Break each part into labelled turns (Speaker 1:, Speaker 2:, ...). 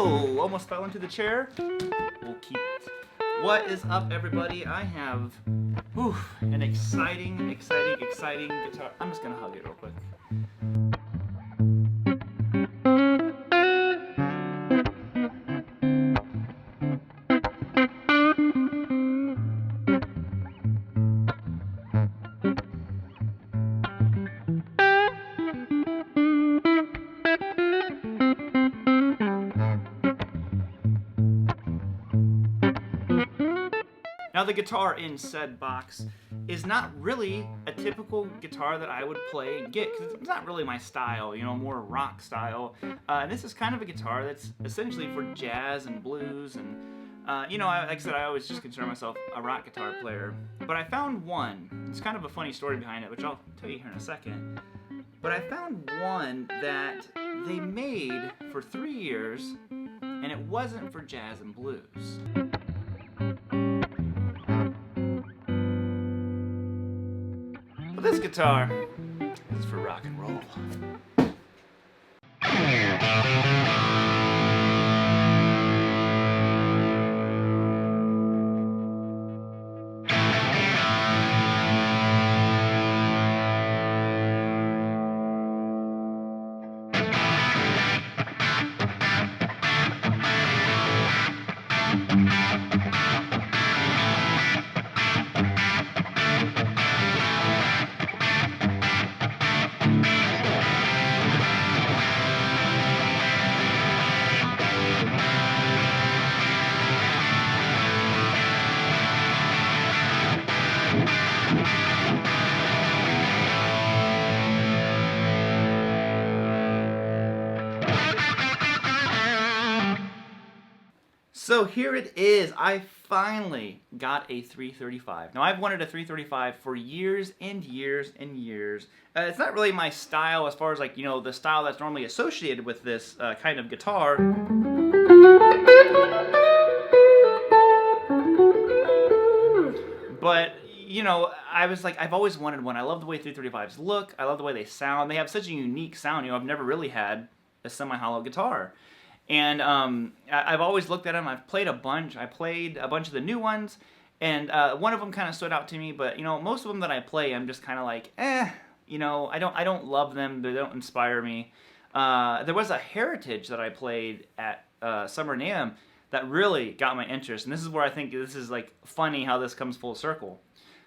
Speaker 1: Whoa! Almost fell into the chair. We'll keep it. What is up, everybody? I have an exciting guitar. I'm just gonna hug it real quick. Now, the guitar in said box is not really a typical guitar that I would play and get, because it's not really my style, you know, more rock style. This is kind of a guitar that's essentially for jazz and blues, and you know, like I said, I always just consider myself a rock guitar player. But I found one. It's kind of a funny story behind it, which I'll tell you here in a second. But I found one that they made for 3 years, and it wasn't for jazz and blues. This guitar is for rock and roll. So here it is. I finally got a 335. Now, I've wanted a 335 for years and years and years. It's not really my style as far as, like, you know, the style that's normally associated with this kind of guitar. But, you know, I was like, I've always wanted one. I love the way 335s look. I love the way they sound. They have such a unique sound. You know, I've never really had a semi-hollow guitar. And I've always looked at them. I've played a bunch. I played a bunch of the new ones, and one of them kind of stood out to me. But you know, most of them that I play, I'm just kind of like, you know, I don't love them. They don't inspire me. There was a Heritage that I played at Summer NAMM that really got my interest, and this is where I think this is like funny how this comes full circle.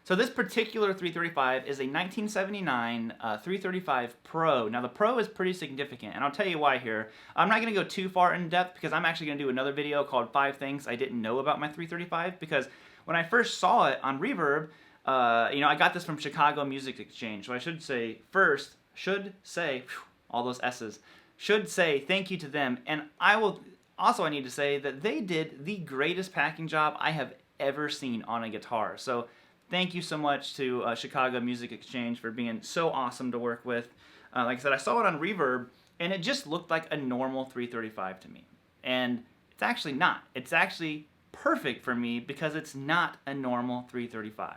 Speaker 1: So this particular 335 is a 1979 335 Pro. Now the Pro is pretty significant, and I'll tell you why here. I'm not going to go too far in depth because I'm actually going to do another video called 5 Things I Didn't Know About My 335, because when I first saw it on Reverb, you know, I got this from Chicago Music Exchange. So I should say all those S's, should say thank you to them. And I need to say that they did the greatest packing job I have ever seen on a guitar. So thank you so much to Chicago Music Exchange for being so awesome to work with. Like I said, I saw it on Reverb, and it just looked like a normal 335 to me. And it's actually not. It's actually perfect for me because it's not a normal 335.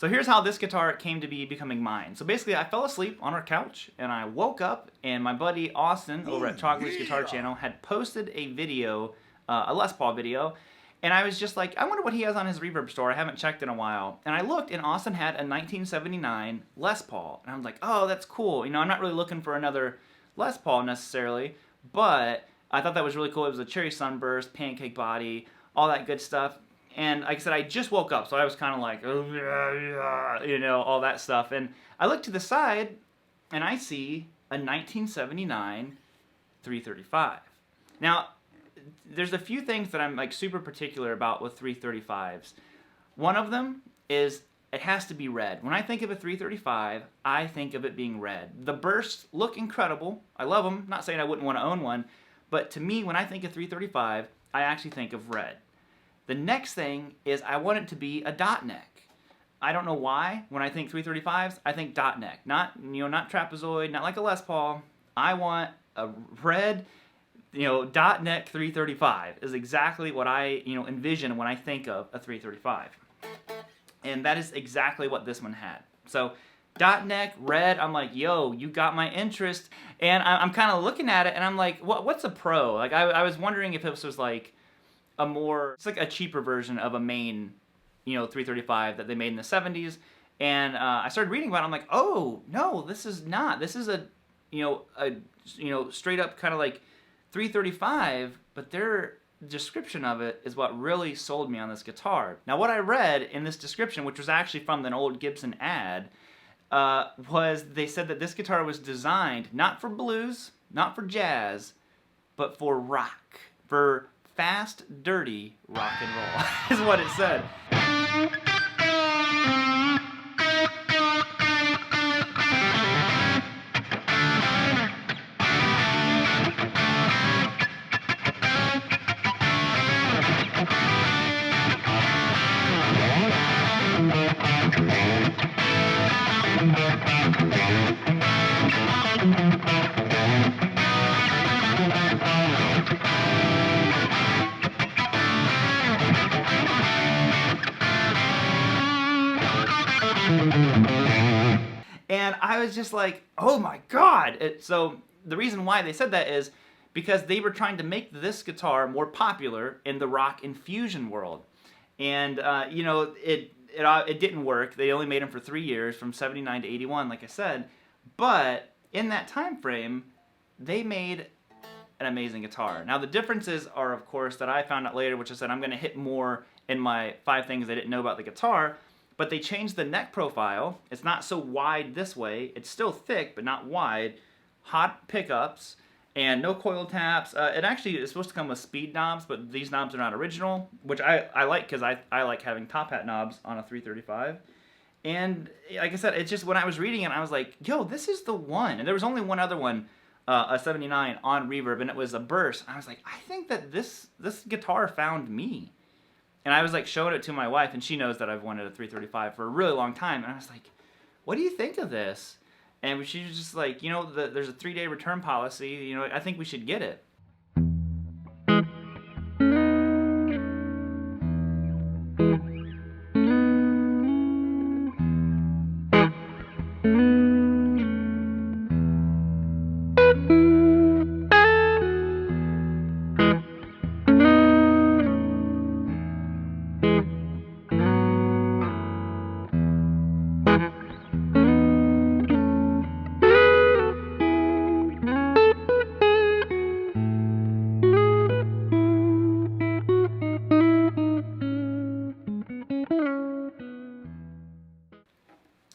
Speaker 1: So here's how this guitar came to be becoming mine. So basically, I fell asleep on our couch, and I woke up, and my buddy Austin over at Chocolate's Guitar Channel had posted a video, a Les Paul video, and I was just like, I wonder what he has on his Reverb store. I haven't checked in a while. And I looked, and Austin had a 1979 Les Paul, and I was like, oh, that's cool. You know, I'm not really looking for another Les Paul necessarily, but I thought that was really cool. It was a cherry sunburst, pancake body, all that good stuff. And like I said, I just woke up, so I was kind of like, oh, yeah, you know, all that stuff. And I look to the side, and I see a 1979 335. Now, there's a few things that I'm like super particular about with 335s. One of them is it has to be red. When I think of a 335, I think of it being red. The bursts look incredible. I love them. Not saying I wouldn't want to own one, but to me, when I think of 335, I actually think of red. The next thing is I want it to be a dot neck. I don't know why. When I think 335s, I think dot neck. Not trapezoid, not like a Les Paul. I want a red, dot neck 335 is exactly what I, envision when I think of a 335. And that is exactly what this one had. So dot neck, red, I'm like, yo, you got my interest. And I'm kind of looking at it and I'm like, what's a pro? Like I was wondering if this was like it's like a cheaper version of a main, 335 that they made in the 70s. And I started reading about it. I'm like, oh, no, this is not. This is a straight up kind of like 335, but their description of it is what really sold me on this guitar. Now, what I read in this description, which was actually from an old Gibson ad, was they said that this guitar was designed not for blues, not for jazz, but for rock, for fast, dirty rock and roll, is what it said. And I was just like, oh my God. So the reason why they said that is because they were trying to make this guitar more popular in the rock and fusion world. And, it didn't work. They only made them for 3 years, from 79 to 81, like I said. But in that time frame, they made an amazing guitar. Now, the differences are, of course, that I found out later, which I said I'm going to hit more in my 5 things I didn't know about the guitar. But they changed the neck profile. It's not so wide this way. It's still thick, but not wide. Hot pickups and no coil taps. It actually is supposed to come with speed knobs, but these knobs are not original, which I like because I like having top hat knobs on a 335. And like I said, it's just when I was reading it, I was like, yo, this is the one. And there was only one other one, a 79 on reverb, and it was a burst. I was like, I think that this guitar found me. And I was like showing it to my wife, and she knows that I've wanted a 335 for a really long time. And I was like, what do you think of this? And she was just like, there's a 3-day return policy. I think we should get it.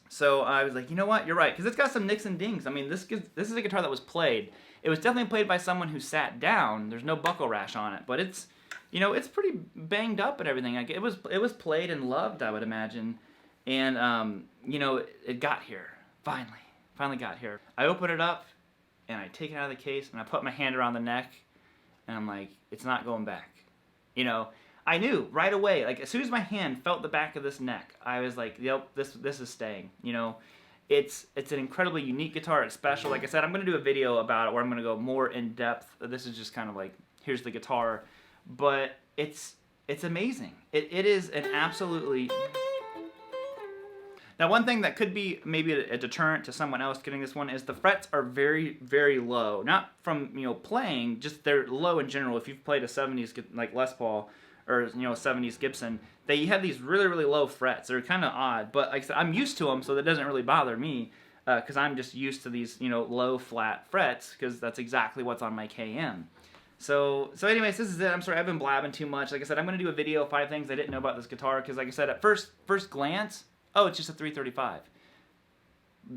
Speaker 1: So I was like, you know what, you're right, because it's got some nicks and dings. I mean, this is a guitar that was played. It was definitely played by someone who sat down. There's no buckle rash on it, but it's, it's pretty banged up and everything. Like it was played and loved, I would imagine, and it got here finally got here. I open it up, and I take it out of the case, and I put my hand around the neck, and I'm like, it's not going back. I knew right away, like as soon as my hand felt the back of this neck, I was like, yep, this is staying. It's an incredibly unique guitar. It's special. Like I said, I'm going to do a video about it where I'm going to go more in depth. This is just kind of like, here's the guitar. But it's amazing. It is an absolutely... Now, one thing that could be maybe a deterrent to someone else getting this one is the frets are very, very low. Not from, playing, just they're low in general. If you've played a 70s, like Les Paul, or 70s Gibson, they have these really, really low frets. They're kind of odd, but like I said, I'm used to them, so that doesn't really bother me, because I'm just used to these, low flat frets, because that's exactly what's on my KM. So anyways, this is it. I'm sorry, I've been blabbing too much. Like I said, I'm going to do a video, 5 things I didn't know about this guitar, because like I said, at first glance, oh, it's just a 335.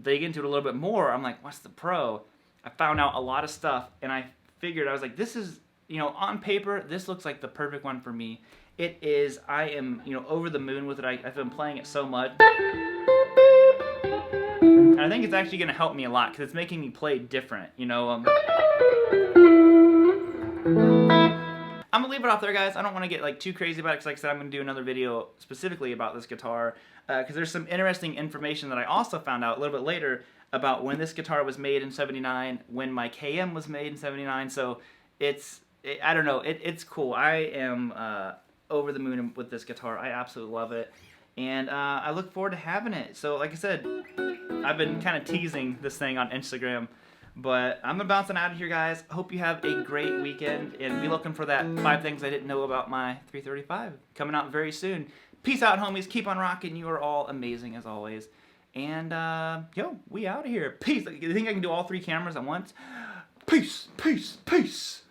Speaker 1: Dig into it a little bit more, I'm like, what's the pro? I found out a lot of stuff, and I figured, I was like, this is, on paper, this looks like the perfect one for me. it is, I am, you know, over the moon with it. I've been playing it so much. And I think it's actually going to help me a lot because it's making me play different, you know. I'm gonna leave it off there, guys. I don't want to get like too crazy about it because, like I said, I'm gonna do another video specifically about this guitar because there's some interesting information that I also found out a little bit later about when this guitar was made in '79, when my KM was made in '79. So I don't know, it's cool. I am over the moon with this guitar. I absolutely love it, and I look forward to having it. So, like I said, I've been kind of teasing this thing on Instagram. But I'm gonna bounce on out of here, guys. Hope you have a great weekend, and be looking for that 5 things I didn't know about my 335 coming out very soon. Peace out, homies. Keep on rocking. You are all amazing as always. And yo, we out of here. Peace. You think I can do all 3 cameras at once? Peace, peace, peace.